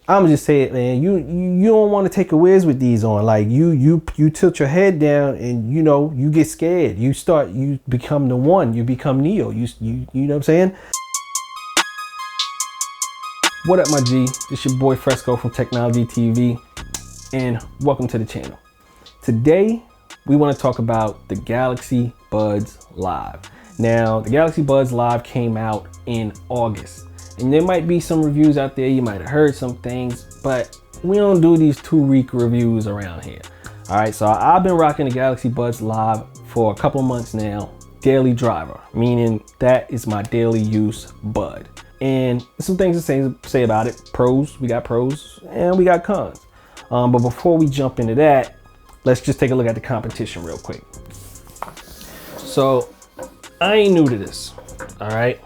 I'm just saying, man, you don't want to take a whiz with these on. Like you tilt your head down and you get scared. You become the one. You become Neo. You know what I'm saying? What up, my G? It's your boy Fresco from Technology TV, and welcome to the channel. Today we want to talk about the Galaxy Buds Live. Now, the Galaxy Buds Live came out in August. And there might be some reviews out there, you might have heard some things, but we don't do these 2-week reviews around here. All right, so I've been rocking the Galaxy Buds Live for a couple of months now. Daily driver, meaning that is my daily use bud. And some things to say about it. Pros, we got pros and we got cons. But before we jump into that, let's just take a look at the competition real quick. So I ain't new to this, all right?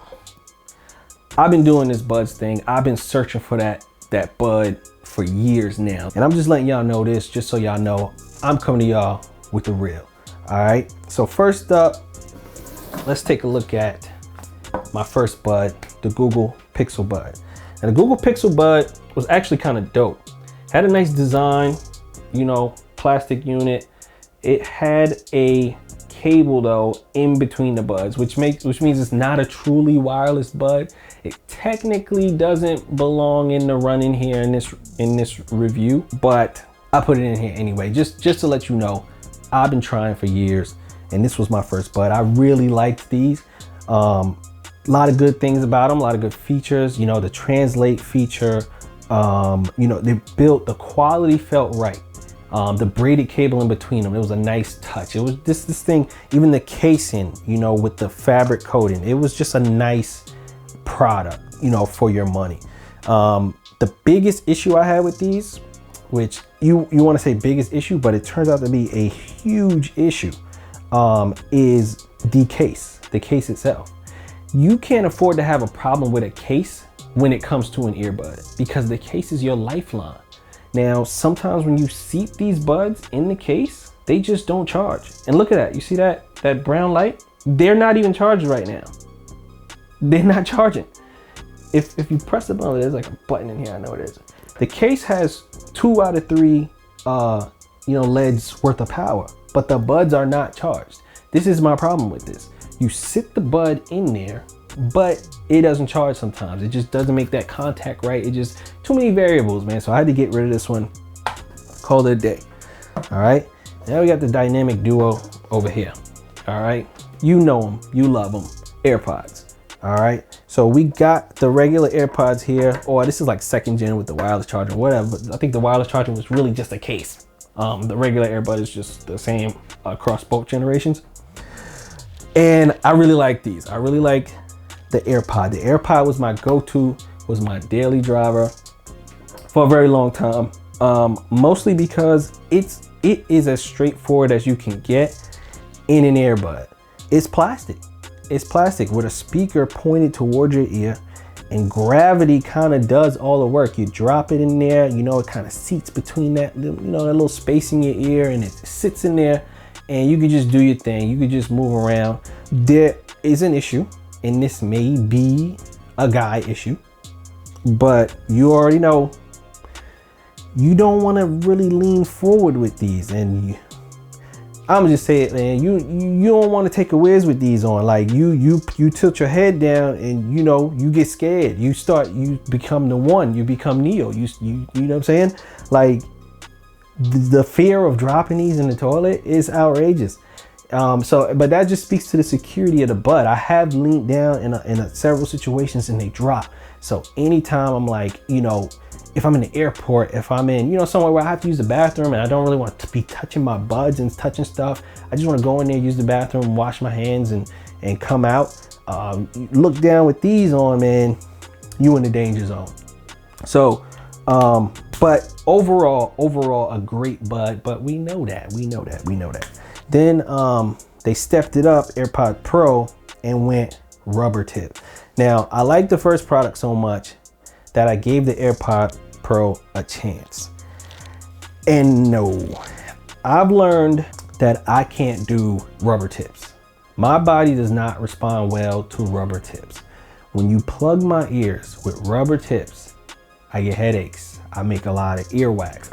I've been doing this Buds thing. I've been searching for that bud for years now. And I'm just letting y'all know this, just so y'all know I'm coming to y'all with the real. All right. So first up, let's take a look at my first bud, the Google Pixel Bud. And the Google Pixel Bud was actually kind of dope. Had a nice design, plastic unit. It had a cable though in between the buds, which means it's not a truly wireless bud. It technically doesn't belong in the running here in this review, but I put it in here anyway, just to let you know. I've been trying for years, and this was my first bud. I really liked these. A lot of good things about them, a lot of good features. The translate feature. The quality felt right. The braided cable in between them, it was a nice touch. It was this thing, even the casing, with the fabric coating, it was just a nice product, for your money. The biggest issue I had with these, which you want to say biggest issue, but it turns out to be a huge issue, is the case itself. You can't afford to have a problem with a case when it comes to an earbud, because the case is your lifeline. Now, sometimes when you seat these buds in the case, they just don't charge. And look at that, you see that brown light? They're not even charged right now. They're not charging. If you press the button, there's like a button in here, I know it is. The case has 2 out of 3 LEDs worth of power, but the buds are not charged. This is my problem with this. You sit the bud in there, but it doesn't charge sometimes. It just doesn't make that contact right. It just, too many variables, man. So I had to get rid of this one, call it a day. All right, now we got the dynamic duo over here. All right, you know them, you love them, AirPods. All right, so we got the regular AirPods here, or this is like 2nd gen with the wireless charger, whatever. I think the wireless charger was really just a case. The regular Earbud is just the same across both generations. And I really like these. I really like the AirPod. The AirPod was my go-to, was my daily driver for a very long time. Mostly because it is as straightforward as you can get in an earbud. It's plastic. It's plastic with a speaker pointed towards your ear, and gravity kind of does all the work. You drop it in there, it kind of seats between that, that little space in your ear, and it sits in there, and you can just do your thing. You can just move around. There is an issue, and this may be a guy issue, but you already know you don't want to really lean forward with these. And I'm just saying, man, you don't want to take a whiz with these on. Like you tilt your head down and you get scared. You become the one. You become Neo. You know what I'm saying? Like the fear of dropping these in the toilet is outrageous. But that just speaks to the security of the bud. I have leaned down in several situations and they drop. So anytime I'm like, if I'm in the airport, if I'm in, somewhere where I have to use the bathroom and I don't really want to be touching my buds and touching stuff, I just want to go in there, use the bathroom, wash my hands and come out. Look down with these on, man, you in the danger zone. So, but overall a great bud, but we know that. Then they stepped it up, Airpods Pro, and went rubber tip. Now, I like the first product so much that I gave the Airpods Pro a chance. And no, I've learned that I can't do rubber tips. My body does not respond well to rubber tips. When you plug my ears with rubber tips, I get headaches. I make a lot of earwax.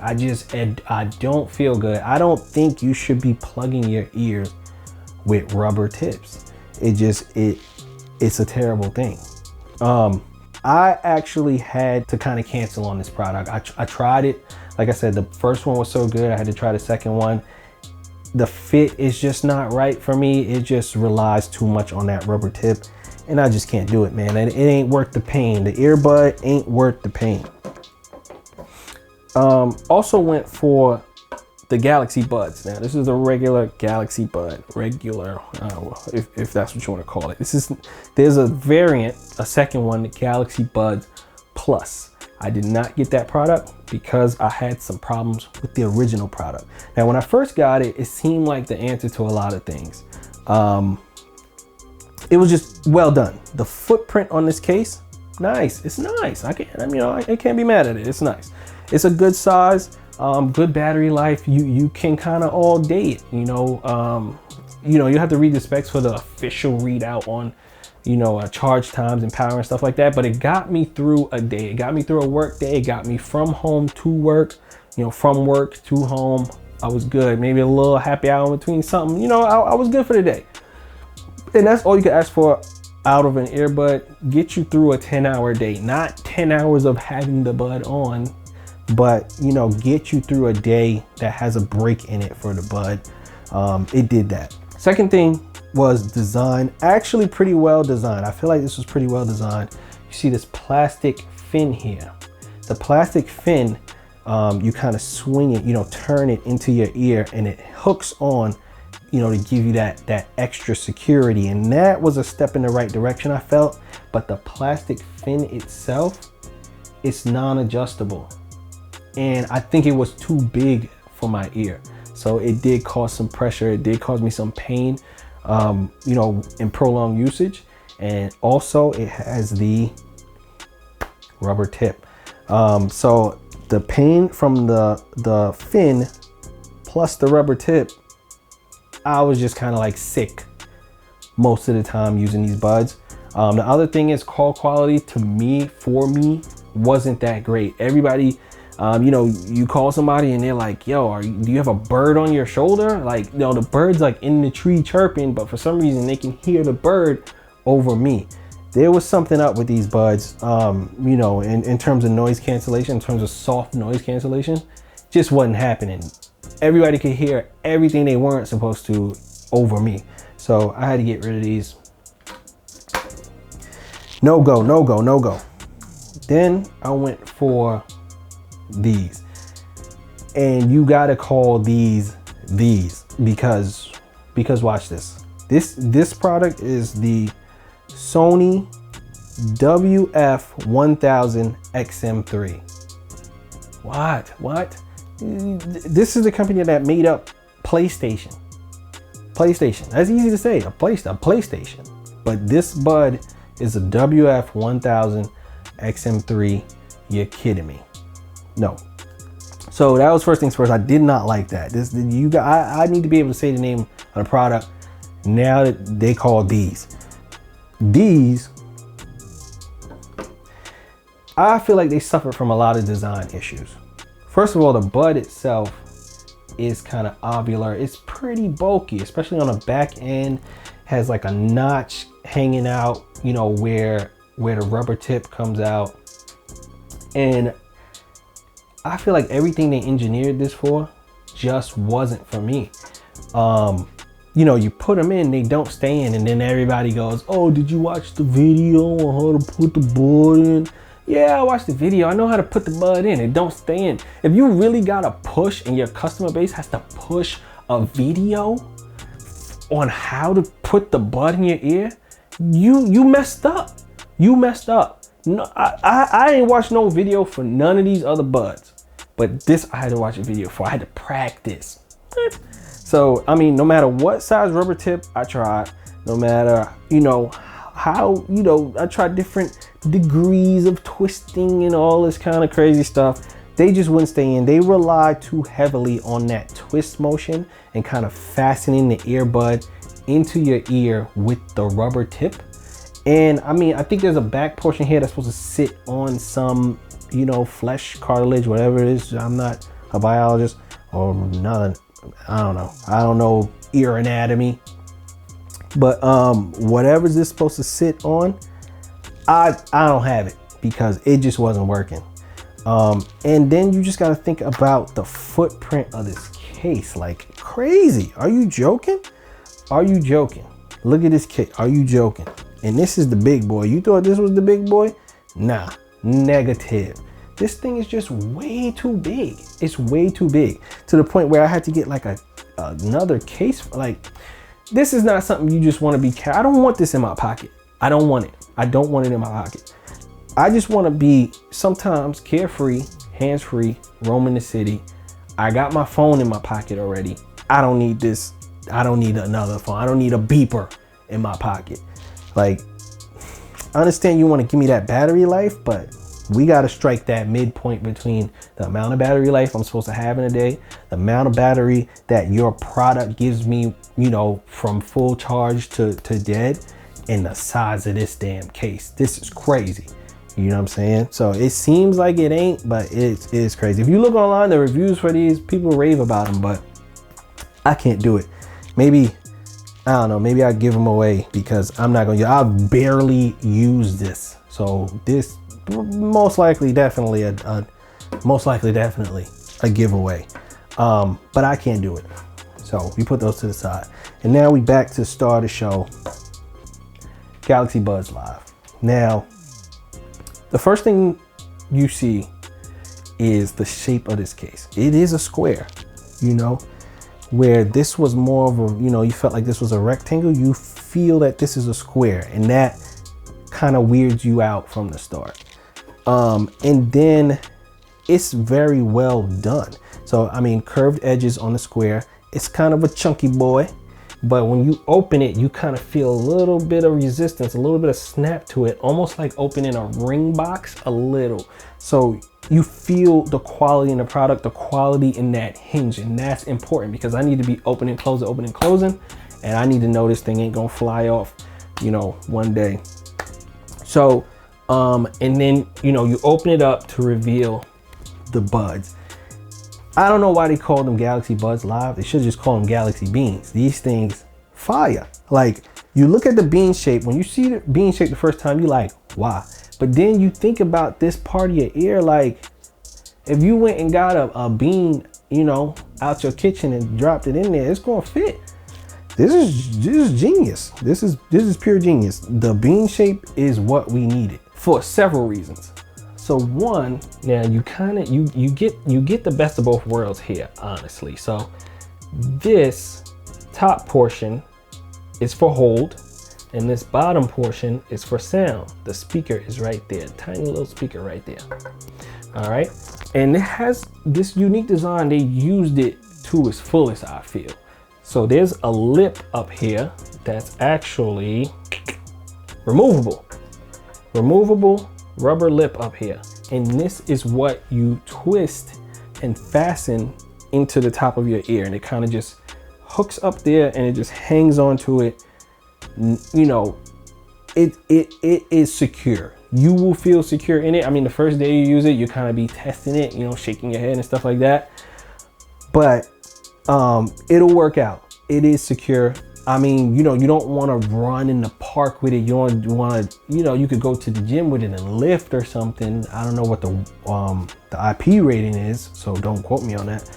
I don't feel good. I don't think you should be plugging your ears with rubber tips. It's a terrible thing. I actually had to kind of cancel on this product. I tried it. Like I said, the first one was so good, I had to try the second one. The fit is just not right for me. It just relies too much on that rubber tip, and I just can't do it, man. And it ain't worth the pain. The earbud ain't worth the pain. Also went for the Galaxy Buds. Now this is a regular Galaxy Bud, if that's what you want to call it. There's a variant, a second one, the Galaxy Buds Plus. I did not get that product because I had some problems with the original product. Now when I first got it, it seemed like the answer to a lot of things. It was just well done. The footprint on this case, nice. It's nice. I can't be mad at it. It's nice. It's a good size, good battery life. You can kind of all day it. You have to read the specs for the official readout on, charge times and power and stuff like that. But it got me through a day. It got me through a work day. It got me from home to work. From work to home. I was good. Maybe a little happy hour in between something. I was good for the day. And that's all you can ask for out of an earbud. Get you through a 10-hour day. Not 10 hours of having the bud on, but get you through a day that has a break in it for the bud. It did that. Second thing was design. Actually pretty well designed. I feel like this was pretty well designed. You see this plastic fin here. The plastic fin, you kind of swing it, turn it into your ear, and it hooks on, to give you that extra security. And that was a step in the right direction, I felt. But the plastic fin itself, it's non-adjustable. And I think it was too big for my ear. So it did cause some pressure. It did cause me some pain, in prolonged usage. And also it has the rubber tip. So the pain from the fin plus the rubber tip, I was just kind of like sick most of the time using these buds. The other thing is call quality for me, wasn't that great. Everybody, you call somebody and they're like, yo, do you have a bird on your shoulder? Like, the bird's like in the tree chirping, but for some reason they can hear the bird over me. There was something up with these buds, in terms of noise cancellation, in terms of soft noise cancellation, just wasn't happening. Everybody could hear everything they weren't supposed to over me. So I had to get rid of these. No go, no go, no go. Then I went for these. And you gotta call these because watch this. This product is the Sony WF-1000XM3. What? This is the company that made up PlayStation. That's easy to say, a PlayStation. But this bud is a WF-1000XM3. You're kidding me? No. So that was first things first. I did not like that. I need to be able to say the name of the product now that they call these. I feel like they suffered from a lot of design issues. First of all, the bud itself is kind of ovular. It's pretty bulky, especially on the back end. Has like a notch hanging out, where the rubber tip comes out. And I feel like everything they engineered this for just wasn't for me. You put them in, they don't stay in, and then everybody goes, oh, did you watch the video on how to put the bud in? Yeah, I watched the video. I know how to put the bud in. It don't stay in. If you really got to push and your customer base has to push a video on how to put the bud in your ear, you messed up. You messed up. No, I ain't watched no video for none of these other buds. But this I had to watch a video for. I had to practice. So, no matter what size rubber tip I tried, no matter, how, I tried different degrees of twisting and all this kind of crazy stuff. They just wouldn't stay in. They relied too heavily on that twist motion and kind of fastening the earbud into your ear with the rubber tip. And I think there's a back portion here that's supposed to sit on some, you know, flesh, cartilage, whatever it is. I'm not a biologist or nothing. I don't know ear anatomy, but whatever's this supposed to sit on, I don't have it because it just wasn't working. And then you just got to think about the footprint of this case. Like, crazy. Are you joking? Are you joking? Look at this case. Are you joking? And this is the big boy. You thought this was the big boy? Nah, negative. This thing is just way too big. It's way too big to the point where I had to get like another case. Like, this is not something you just want to be I don't want this in my pocket. I don't want it. I don't want it in my pocket. I just want to be sometimes carefree, hands-free, roaming the city. I got my phone in my pocket already. I don't need this. I don't need another phone. I don't need a beeper in my pocket. Like, I understand you want to give me that battery life, but we got to strike that midpoint between the amount of battery life I'm supposed to have in a day, the amount of battery that your product gives me, you know, from full charge to dead, and the size of this damn case. This is crazy. You know what I'm saying? So it seems like it ain't, but it is crazy. If you look online, the reviews for these, people rave about them, but I can't do it. Maybe, I don't know, maybe I'll give them away because I'm not gonna, I'll barely use this. So this most likely definitely a giveaway. But I can't do it. So we put those to the side. And now we back to start the show. Galaxy Buds Live. Now, the first thing you see is the shape of this case. It is a square, you know, where this was more of a, you know, you felt like this was a rectangle. You feel that this is a square, and that kind of weirds you out from the start. And then it's very well done. So, I mean, curved edges on the square. It's kind of a chunky boy, but when you open it, you kind of feel a little bit of resistance, a little bit of snap to it, almost like opening a ring box a little. So you feel the quality in the product, the quality in that hinge, and that's important because I need to be opening, closing, and I need to know this thing ain't gonna fly off, you know, one day. So, and then, you know, you open it up to reveal the buds. I don't know why they call them Galaxy Buds Live. They should just call them Galaxy Beans. These things fire. Like, you look at the bean shape. When you see the bean shape the first time, you like, wow. But then you think about this part of your ear. Like, if you went and got a bean, you know, out your kitchen and dropped it in there, it's gonna fit. This is genius. This is pure genius. The bean shape is what we needed for several reasons. So one, now you get the best of both worlds here, honestly. So this top portion is for hold, and this bottom portion is for sound. The speaker is right there, tiny little speaker right there. All right, and it has this unique design. They used it to its fullest, I feel. So there's a lip up here that's actually removable rubber lip up here, and this is what you twist and fasten into the top of your ear, and it kind of just hooks up there and it just hangs onto it. You know, it is secure. You will feel secure in it. I mean, the first day you use it, you kind of be testing it, you know, shaking your head and stuff like that, but it'll work out. It is secure. I mean, you know, you don't want to run in the park with it. You don't want to, you know, you could go to the gym with it and lift or something. I don't know what the IP rating is, so don't quote me on that.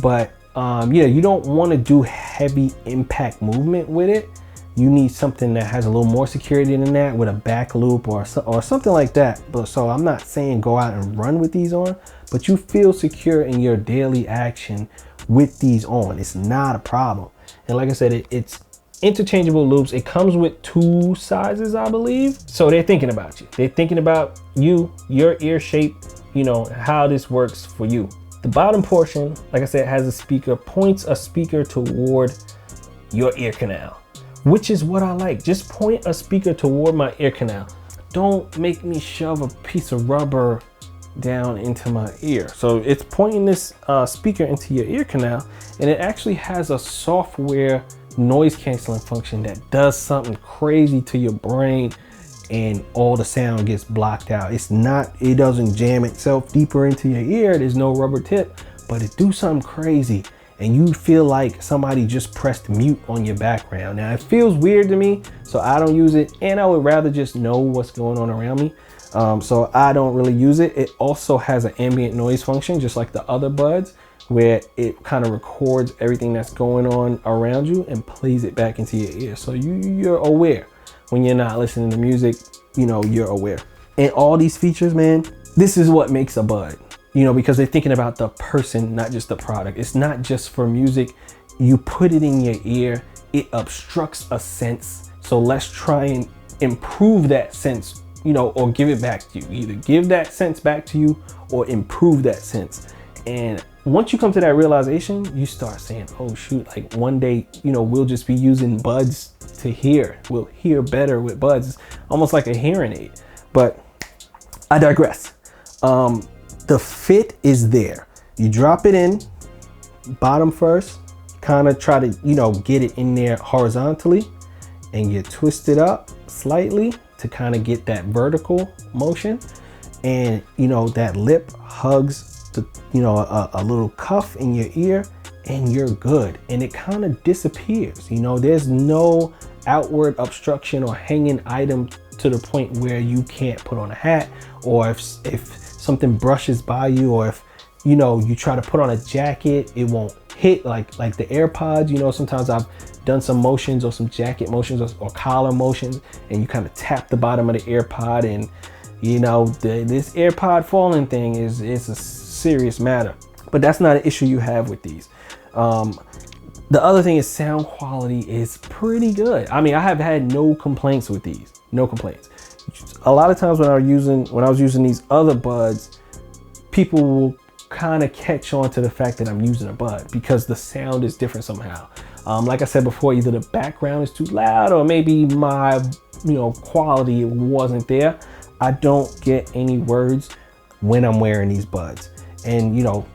But yeah, you don't want to do heavy impact movement with it. You need something that has a little more security than that, with a back loop or something like that. But so I'm not saying go out and run with these on, but you feel secure in your daily action with these on. It's not a problem. And like I said, it's interchangeable loops. It comes with 2 sizes, I believe. So they're thinking about you. They're thinking about you, your ear shape, you know, how this works for you. The bottom portion, like I said, has a speaker, points a speaker toward your ear canal, which is what I like. Just point a speaker toward my ear canal. Don't make me shove a piece of rubber down into my ear. So it's pointing this speaker into your ear canal, and it actually has a software noise canceling function that does something crazy to your brain. and all the sound gets blocked out. It doesn't jam itself deeper into your ear. There's no rubber tip, but it do something crazy and you feel like somebody just pressed mute on your background. Now it feels weird to me, so I don't use it, and I would rather just know what's going on around me. So I don't really use it. It also has an ambient noise function, just like the other buds, where it kind of records everything that's going on around you and plays it back into your ear. So you're aware when you're not listening to music, you know, you're aware. And all these features, man, this is what makes a bud, you know, because they're thinking about the person, not just the product. It's not just for music. You put it in your ear, it obstructs a sense. So let's try and improve that sense, you know, or give it back to you. Either give that sense back to you or improve that sense. And once you come to that realization, you start saying, oh shoot, like one day, you know, we'll just be using buds to hear. We'll hear better with buds. It's almost like a hearing aid. But I digress. The fit is there. You drop it in, bottom first, kind of try to, you know, get it in there horizontally, and you twist it up slightly to kind of get that vertical motion. And, you know, that lip hugs the, you know, a little cuff in your ear, and you're good. And it kind of disappears. You know, there's no outward obstruction or hanging item to the point where you can't put on a hat, or if something brushes by you, or if, you know, you try to put on a jacket, it won't hit like the AirPods. You know, sometimes I've done some motions or some jacket motions or collar motions, and you kind of tap the bottom of the AirPod, and you know, this AirPod falling thing is a serious matter. But that's not an issue you have with these. The other thing is sound quality is pretty good. I mean, I have had no complaints with these, no complaints. A lot of times when I was using these other buds, people will kind of catch on to the fact that I'm using a bud because the sound is different somehow. Like I said before, either the background is too loud or maybe my, you know, quality wasn't there. I don't get any words when I'm wearing these buds. And you know,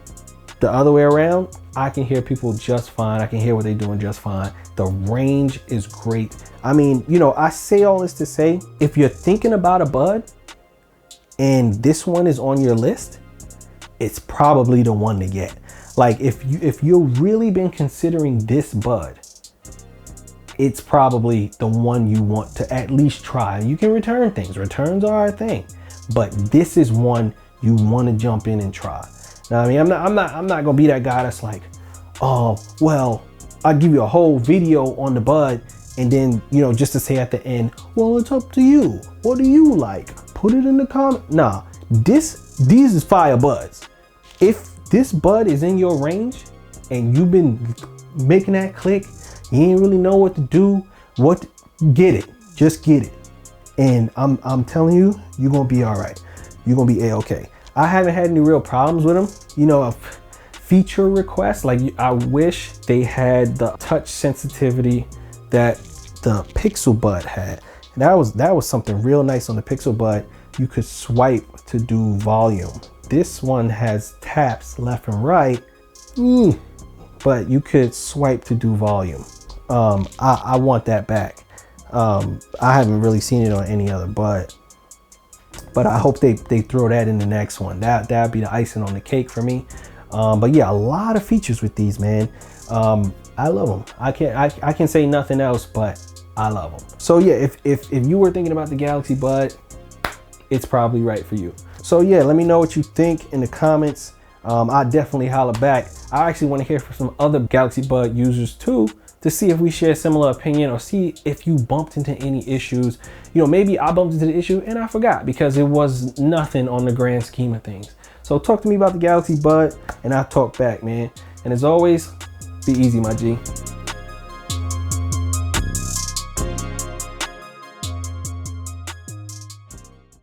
the other way around, I can hear people just fine. I can hear what they're doing just fine. The range is great. I mean, you know, I say all this to say, if you're thinking about a bud and this one is on your list, it's probably the one to get. Like if you've really been considering this bud, it's probably the one you want to at least try. You can return things. Returns are a thing, but this is one you want to jump in and try. Now, I mean, I'm not gonna be that guy that's like, oh, well, I'll give you a whole video on the bud, and then, you know, just to say at the end, well, it's up to you. What do you like? Put it in the comment. Nah, these is fire buds. If this bud is in your range and you've been making that click, you ain't really know what to do, get it. Just get it. And I'm telling you, you're gonna be all right. You're gonna be a-okay. I haven't had any real problems with them. You know, a feature request, like I wish they had the touch sensitivity that the Pixel Bud had. And that was something real nice on the Pixel Bud. You could swipe to do volume. This one has taps left and right, but you could swipe to do volume. I want that back. I haven't really seen it on any other Bud, but I hope they throw that in the next one. That'd be the icing on the cake for me. But yeah, a lot of features with these, man. I love them. I can say nothing else, but I love them. So yeah, if you were thinking about the Galaxy Bud, it's probably right for you. So yeah, let me know what you think in the comments. I definitely holler back. I actually want to hear from some other Galaxy Bud users too, to see if we share a similar opinion, or see if you bumped into any issues. You know, maybe I bumped into the issue and I forgot because it was nothing on the grand scheme of things. So talk to me about the Galaxy Bud and I'll talk back, man. And as always, be easy, my G.